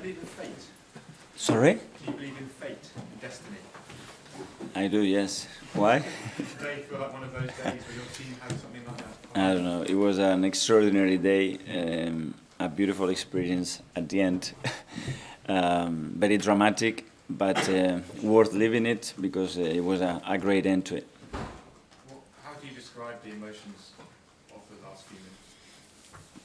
believe in fate? Sorry? Do you believe in fate, in destiny? I do, yes. Why? Today feel like one of those days where your team had something like that? I don't know. It was an extraordinary day, a beautiful experience at the end. Very dramatic, but worth living it because it was a great end to it. How do you describe the emotions of the last few minutes?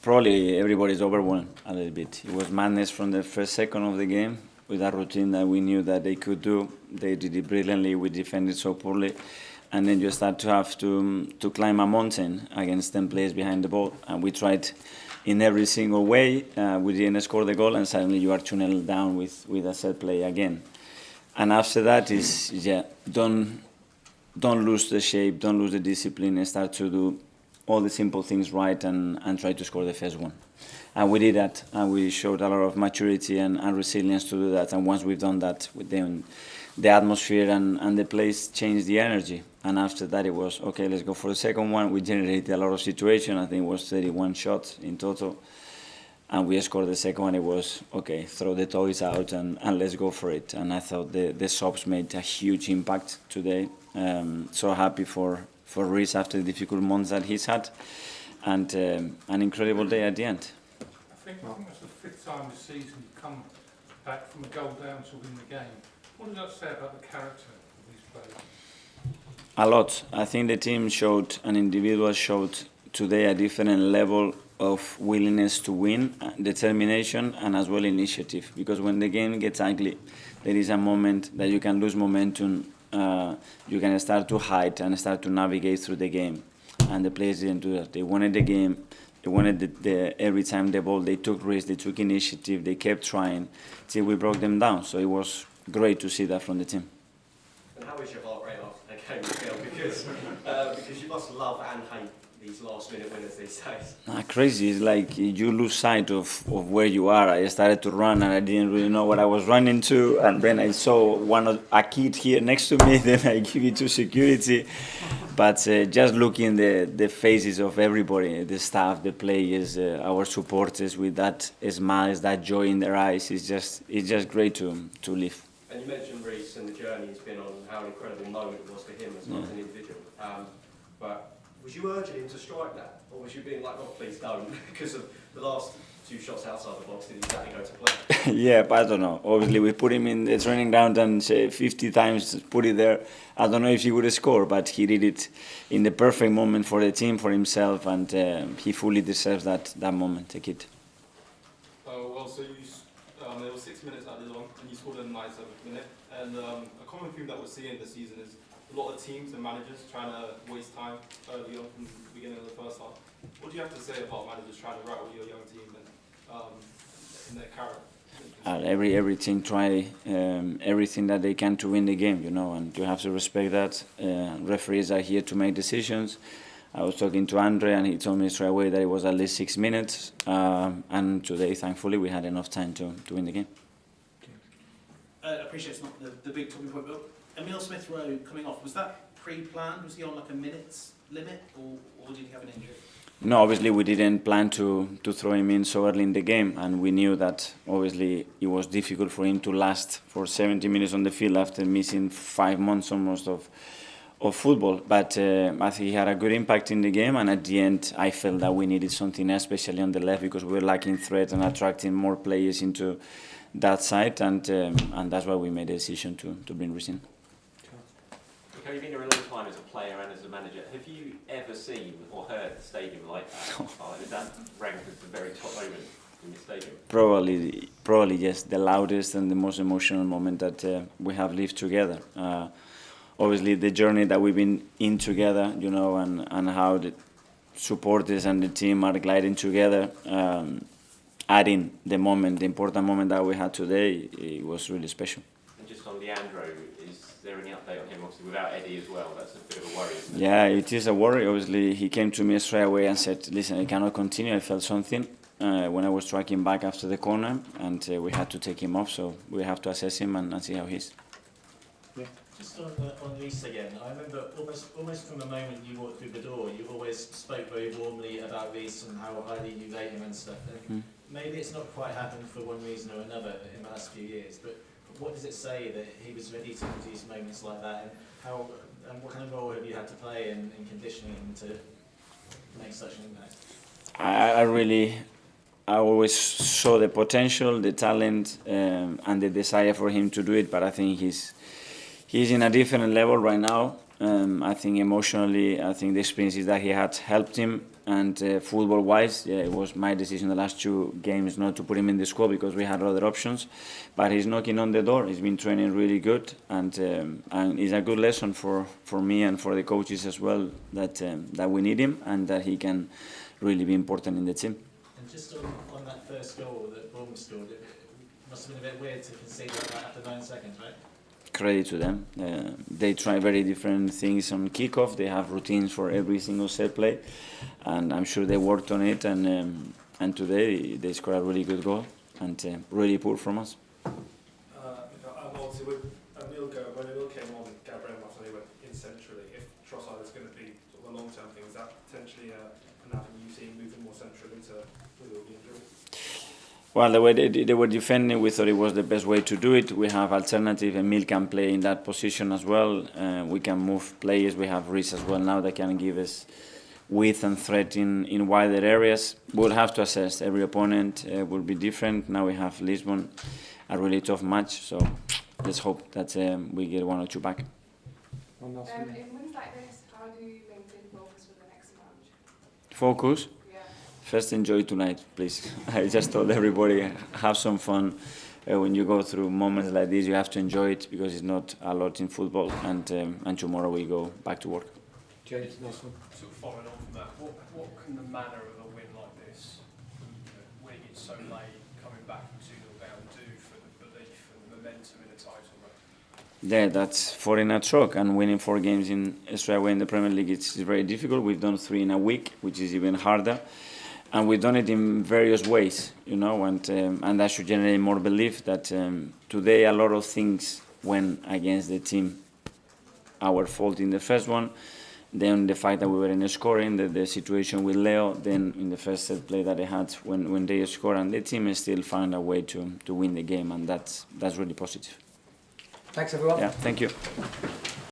Probably everybody's overwhelmed a little bit. It was madness from the first second of the game with a routine that we knew that they could do. They did it brilliantly. We defended so poorly. And then you start to have to climb a mountain against 10 players behind the ball. And we tried in every single way. We didn't score the goal, and suddenly you are 2-0 down with a set play again. And after that is, don't lose the shape, don't lose the discipline, and start to do all the simple things right and try to score the first one. And we did that, and we showed a lot of maturity and resilience to do that. And once we've done that, then the atmosphere and the place changed the energy. And after that, it was, okay, let's go for the second one. We generated a lot of situations. I think it was 31 shots in total. And we scored the second one. It was, okay, throw the toys out and let's go for it. And I thought the subs made a huge impact today. So happy for Reece after the difficult months that he's had. And an incredible day at the end. I think that's the fifth time this season you've come back from a goal down to win the game. What does that say about the character of these players? A lot. I think the team showed, an individual showed today a different level of willingness to win, determination, and as well initiative. Because when the game gets ugly, there is a moment that you can lose momentum, you can start to hide and start to navigate through the game. And the players didn't do that. They wanted the game. They wanted every time the ball, they took risks, they took initiative, they kept trying till we broke them down. So it was great to see that from the team. And how is your heart rate after that game, Mikel? Because you must love and hate these last-minute winners these days. Crazy. It's like you lose sight of where you are. I started to run and I didn't really know what I was running to. And then I saw a kid here next to me. Then I give it to security. But just looking the faces of everybody, the staff, the players, our supporters with that smiles, that joy in their eyes, it's just great to live. And you mentioned Reece and the journey he's been on, how incredible moment it was for him as well as an individual. But was you urging him to strike that? Or was you being like, oh, please don't, because of the last two shots outside the box, did he exactly go to play? Yeah, but I don't know. Obviously, we put him in the training ground and say 50 times put it there. I don't know if he would score, but he did it in the perfect moment for the team, for himself, and he fully deserves that moment, the kid. Well, so there were 6 minutes added on, and you scored in the 97th minute. And a common theme that we're seeing this season is a lot of teams and managers trying to waste time early on from the beginning of the first half. What do you have to say about managers trying to rattle your young team and in their character? Every team try everything that they can to win the game, and you have to respect that. Referees are here to make decisions. I was talking to Andre and he told me straight away that it was at least 6 minutes. And today, thankfully, we had enough time to win the game. I appreciate it's not the big talking point, but Emile Smith-Rowe coming off, was that pre-planned? Was he on like a minutes limit or did he have an injury? No, obviously we didn't plan to throw him in so early in the game, and we knew that obviously it was difficult for him to last for 70 minutes on the field after missing 5 months almost of football. But I think he had a good impact in the game, and at the end I felt that we needed something, especially on the left, because we were lacking threat and attracting more players into that side, and that's why we made the decision to bring Reece in. Okay, you've been here a long time as a player and as a manager. Have you ever seen or heard the stadium like that? Is that ranked as the very top moment in the stadium? Probably yes, the loudest and the most emotional moment that we have lived together. Obviously, the journey that we've been in together, and how the supporters and the team are gliding together, adding the important moment that we had today, it was really special. And just on Leandro, is there any update on him? Obviously, without Eddie as well, that's a bit of a worry, isn't it? Yeah, it is a worry. Obviously, he came to me straight away and said, listen, I cannot continue. I felt something when I was striking back after the corner, and we had to take him off, so we have to assess him and see how he is. Yeah. Just on Reece again, I remember almost from the moment you walked through the door, you always spoke very warmly about Reece and how highly you rate him and stuff. And maybe it's not quite happened for one reason or another in the last few years, but what does it say that he was ready to produce moments like that, and how and what kind of role have you had to play in conditioning him to make such an impact? I always saw the potential, the talent, and the desire for him to do it. But I think he's in a different level right now. I think emotionally, I think the experiences that he had helped him. And football-wise, yeah, it was my decision the last 2 games not to put him in the squad because we had other options. But he's knocking on the door. He's been training really good, and it's a good lesson for me and for the coaches as well that we need him and that he can really be important in the team. And just on that first goal that Bournemouth scored, it must have been a bit weird to concede like that after 9 seconds, right? Credit to them. They try very different things on kickoff. They have routines for every single set play, and I'm sure they worked on it. And today they scored a really good goal and really poor from us. Obviously, when Emil came on, Gabriel Martinelli went in centrally. If Trossard is going to be sort of a long-term thing, is that potentially an avenue you see moving more centrally to with all the injury? Well, the way they were defending, we thought it was the best way to do it. We have alternative. Emil can play in that position as well. We can move players. We have Reece as well now that can give us width and threat in wider areas. We'll have to assess. Every opponent will be different. Now we have Lisbon, a really tough match. So let's hope that we get 1 or 2 back. In wins like this, how do you maintain focus for the next match? Focus. First, enjoy tonight, please. I just told everybody, have some fun. When you go through moments like this, you have to enjoy it because it's not a lot in football. And tomorrow we go back to work. James, nice one. Sort of following on from that, what can the manner of a win like this, winning it so late, coming back from 2-0 down, do for the belief and the momentum in a title run? Yeah, that's 4 in a truck, and winning 4 games straight away in the Premier League is very difficult. We've done 3 in a week, which is even harder. And we've done it in various ways, and that should generate more belief that today a lot of things went against the team. Our fault in the first one, then the fact that we were in scoring, the situation with Leo, then in the first set play that they had when they scored, and the team still found a way to win the game, and that's really positive. Thanks, everyone. Yeah, thank you.